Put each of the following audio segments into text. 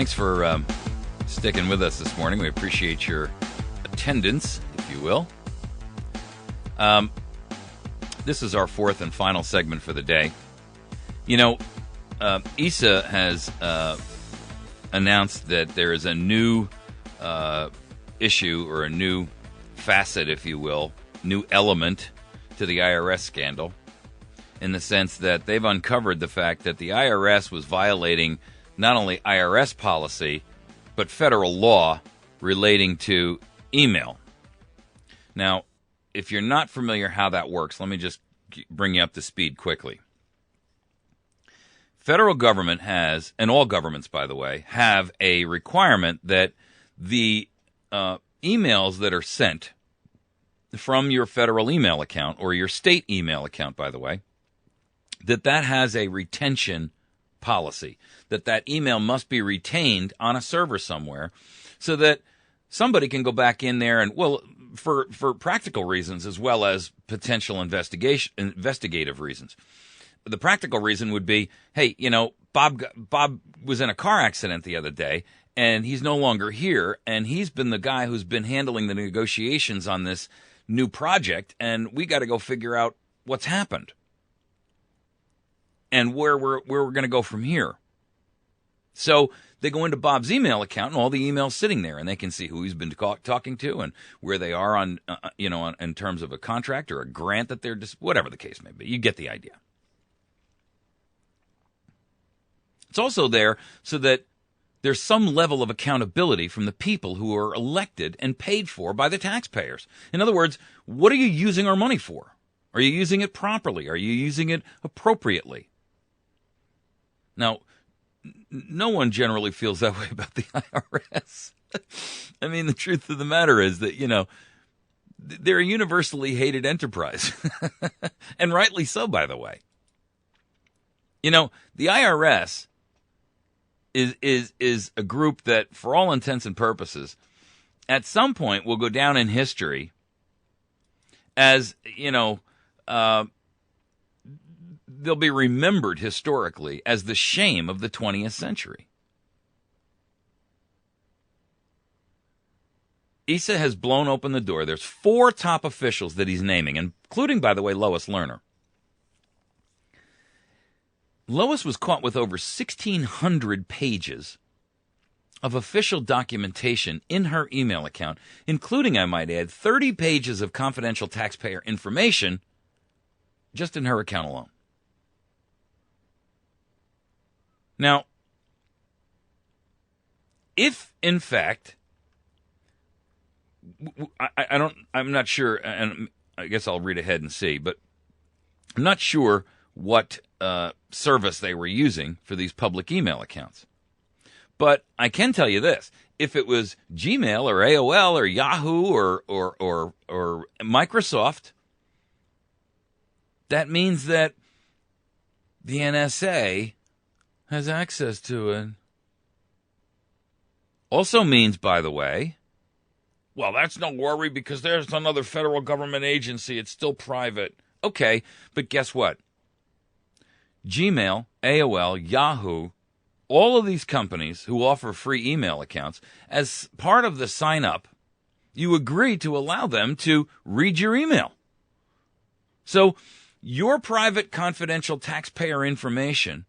Thanks for sticking with us this morning. We appreciate your attendance, if you will. This is our fourth and final segment for the day. You know, ISA has announced that there is a new issue, or a new facet, if you will, new element to the IRS scandal, in the sense that they've uncovered the fact that the IRS was violating not only IRS policy, but federal law relating to email. Now, if you're not familiar how that works, let me just bring you up to speed quickly. Federal government has, and all governments, by the way, have a requirement that the emails that are sent from your federal email account, or your state email account, by the way, that has a retention policy, that email must be retained on a server somewhere so that somebody can go back in there and, well, for practical reasons as well as potential investigative reasons. The practical reason would be, hey, you know, Bob was in a car accident the other day, and he's no longer here, and he's been the guy who's been handling the negotiations on this new project, and we got to go figure out what's happened and where we're going to go from here. So they go into Bob's email account, and all the emails sitting there, and they can see who he's been talking to and where they are on, in terms of a contract or a grant that they're just, whatever the case may be. You get the idea. It's also there so that there's some level of accountability from the people who are elected and paid for by the taxpayers. In other words, what are you using our money for? Are you using it properly? Are you using it appropriately? Now, no one generally feels that way about the IRS. I mean, the truth of the matter is that, you know, they're a universally hated enterprise. And rightly so, by the way. You know, the IRS is a group that, for all intents and purposes, at some point will go down in history as, you know, they'll be remembered historically as the shame of the 20th century. ISA has blown open the door. There's 4 top officials that he's naming, including, by the way, Lois Lerner. Lois was caught with over 1,600 pages of official documentation in her email account, including, I might add, 30 pages of confidential taxpayer information just in her account alone. Now, if in fact, I'm not sure, and I guess I'll read ahead and see, but I'm not sure what service they were using for these public email accounts. But I can tell you this: if it was Gmail or AOL or Yahoo or Microsoft, that means that the NSA has access to it. Also means, by the way, well, that's no worry because there's another federal government agency. It's still private. Okay, but guess what? Gmail, AOL, Yahoo, all of these companies who offer free email accounts, as part of the sign-up, you agree to allow them to read your email. So your private, confidential taxpayer information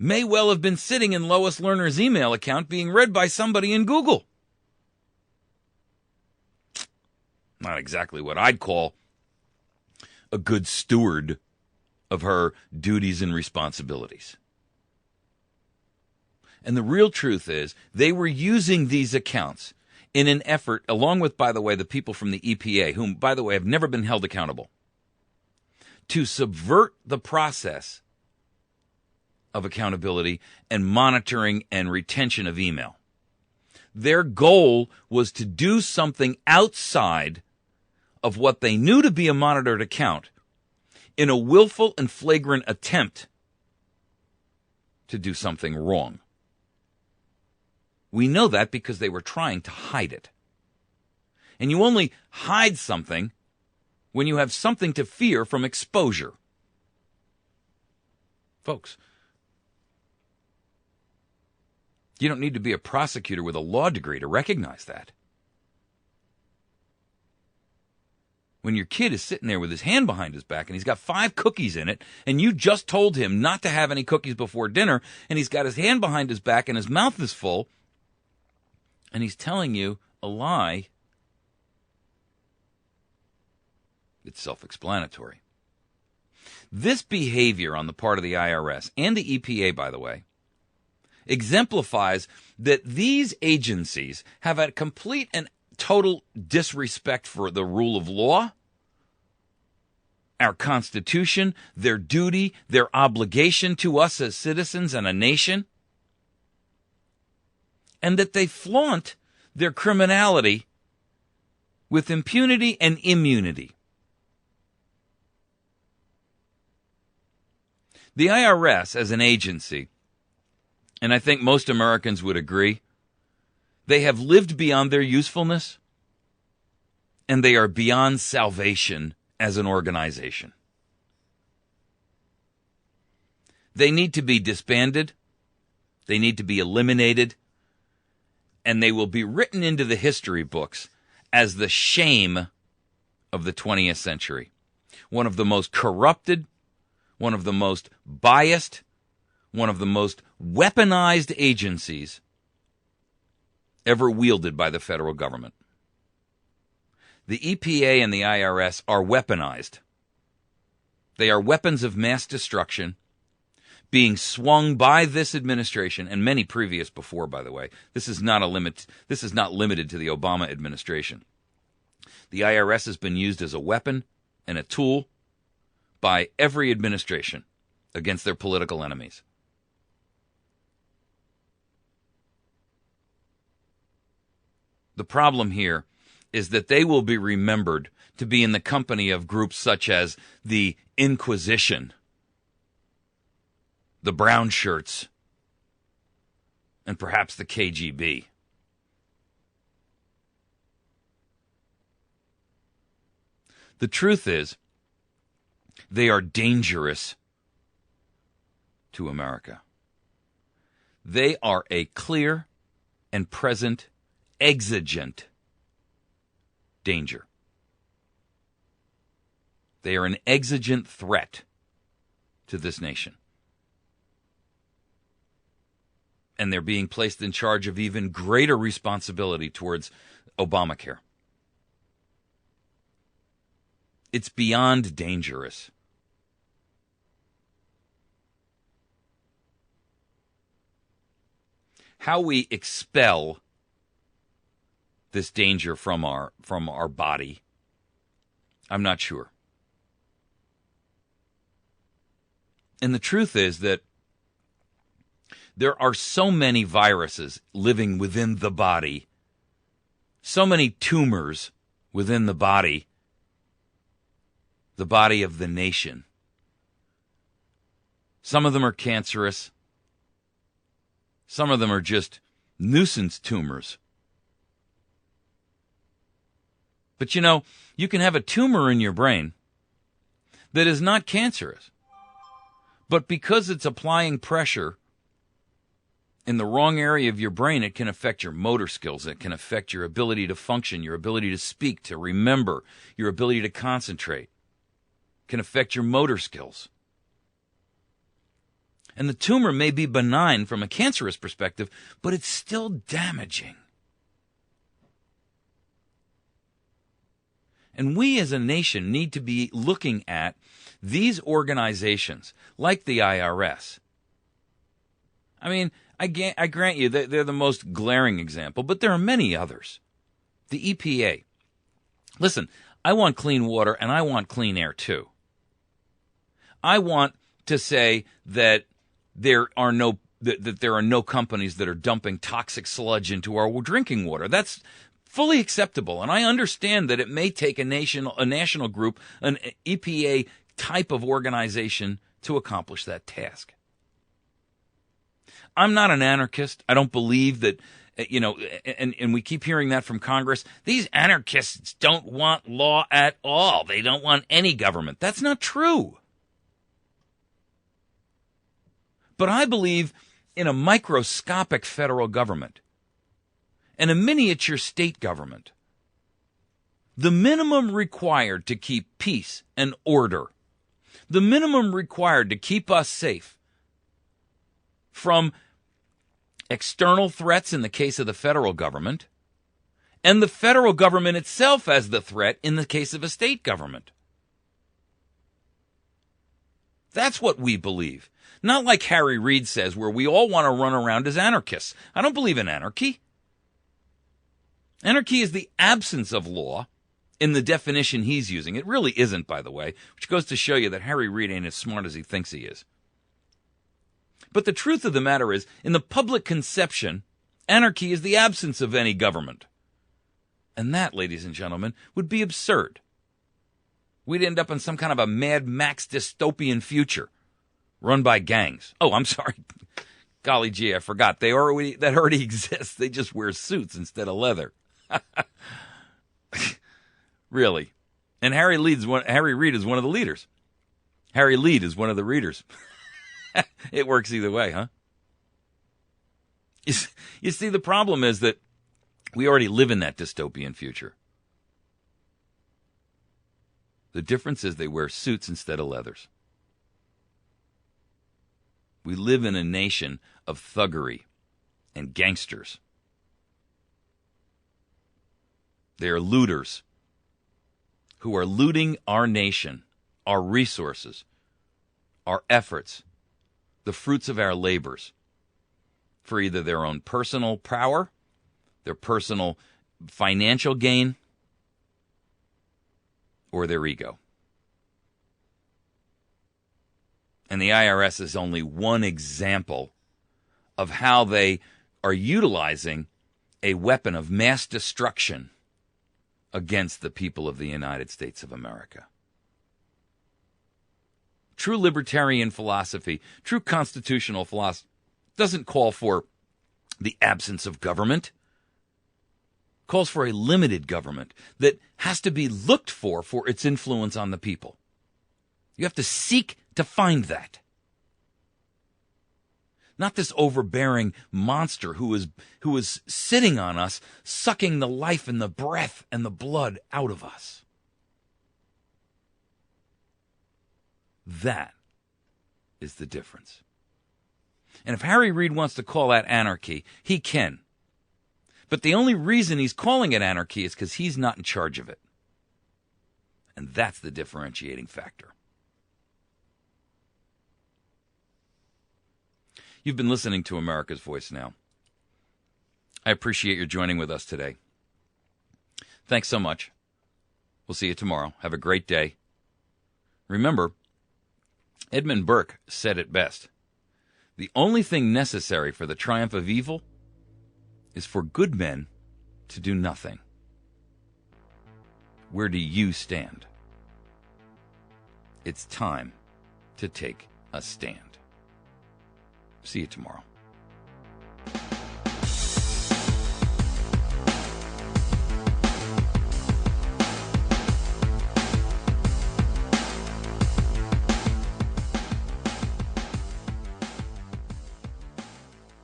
may well have been sitting in Lois Lerner's email account being read by somebody in Google. Not exactly what I'd call a good steward of her duties and responsibilities. And the real truth is they were using these accounts in an effort, along with, by the way, the people from the EPA, whom, by the way, have never been held accountable, to subvert the process of accountability and monitoring and retention of email. Their goal was to do something outside of what they knew to be a monitored account in a willful and flagrant attempt to do something wrong. We know that because they were trying to hide it. And you only hide something when you have something to fear from exposure. Folks, You don't need to be a prosecutor with a law degree to recognize that. When your kid is sitting there with his hand behind his back and he's got 5 cookies in it, and you just told him not to have any cookies before dinner, and he's got his hand behind his back and his mouth is full, and he's telling you a lie, it's self-explanatory. This behavior on the part of the IRS and the EPA, by the way, exemplifies that these agencies have a complete and total disrespect for the rule of law, our Constitution, their duty, their obligation to us as citizens and a nation, and that they flaunt their criminality with impunity and immunity. The IRS as an agency, and I think most Americans would agree, they have lived beyond their usefulness, and they are beyond salvation as an organization. They need to be disbanded, they need to be eliminated, and they will be written into the history books as the shame of the 20th century. One of the most corrupted, one of the most biased, one of the most weaponized agencies ever wielded by the federal government. The EPA and the IRS are weaponized. They are weapons of mass destruction being swung by this administration and many previous before, by the way. This is not limited to the Obama administration. The IRS has been used as a weapon and a tool by every administration against their political enemies. The problem here is that they will be remembered to be in the company of groups such as the Inquisition, the Brown Shirts, and perhaps the KGB. The truth is, they are dangerous to America. They are a clear and present exigent danger. They are an exigent threat to this nation. And they're being placed in charge of even greater responsibility towards Obamacare. It's beyond dangerous. How we expel this danger from our body, I'm not sure. And the truth is that there are so many viruses living within the body, so many tumors within the body of the nation. Some of them are cancerous. Some of them are just nuisance tumors. But you know, you can have a tumor in your brain that is not cancerous. But because it's applying pressure in the wrong area of your brain, it can affect your motor skills. It can affect your ability to function, your ability to speak, to remember, your ability to concentrate. It can affect your motor skills. And the tumor may be benign from a cancerous perspective, but it's still damaging. And we as a nation need to be looking at these organizations like the IRS. I mean, I grant you that they're the most glaring example, but there are many others. The EPA. Listen, I want clean water and I want clean air too. I want to say that there are no companies that are dumping toxic sludge into our drinking water. That's fully acceptable, and I understand that it may take a national group, an EPA type of organization to accomplish that task. I'm not an anarchist. I don't believe that, and we keep hearing that from Congress. These anarchists don't want law at all. They don't want any government. That's not true. But I believe in a microscopic federal government and a miniature state government, the minimum required to keep peace and order, the minimum required to keep us safe from external threats in the case of the federal government, and the federal government itself as the threat in the case of a state government. That's what we believe. Not like Harry Reid says, where we all want to run around as anarchists. I don't believe in anarchy. Anarchy is the absence of law in the definition he's using. It really isn't, by the way, which goes to show you that Harry Reid ain't as smart as he thinks he is. But the truth of the matter is, in the public conception, anarchy is the absence of any government. And that, ladies and gentlemen, would be absurd. We'd end up in some kind of a Mad Max dystopian future run by gangs. Oh, I'm sorry. Golly gee, I forgot. That already exists. They just wear suits instead of leather. Really. And Harry Reid is one of the leaders. Harry Reid is one of the readers. It works either way, huh? You see, the problem is that we already live in that dystopian future. The difference is they wear suits instead of leathers. We live in a nation of thuggery and gangsters. They are looters who are looting our nation, our resources, our efforts, the fruits of our labors, for either their own personal power, their personal financial gain, or their ego. And the IRS is only one example of how they are utilizing a weapon of mass destruction against the people of the United States of America. True libertarian philosophy, true constitutional philosophy, doesn't call for the absence of government. Calls for a limited government that has to be looked for its influence on the people. You have to seek to find that. Not this overbearing monster who is sitting on us, sucking the life and the breath and the blood out of us. That is the difference. And if Harry Reid wants to call that anarchy, he can. But the only reason he's calling it anarchy is because he's not in charge of it. And that's the differentiating factor. You've been listening to America's Voice Now. I appreciate your joining with us today. Thanks so much. We'll see you tomorrow. Have a great day. Remember, Edmund Burke said it best. The only thing necessary for the triumph of evil is for good men to do nothing. Where do you stand? It's time to take a stand. See you tomorrow.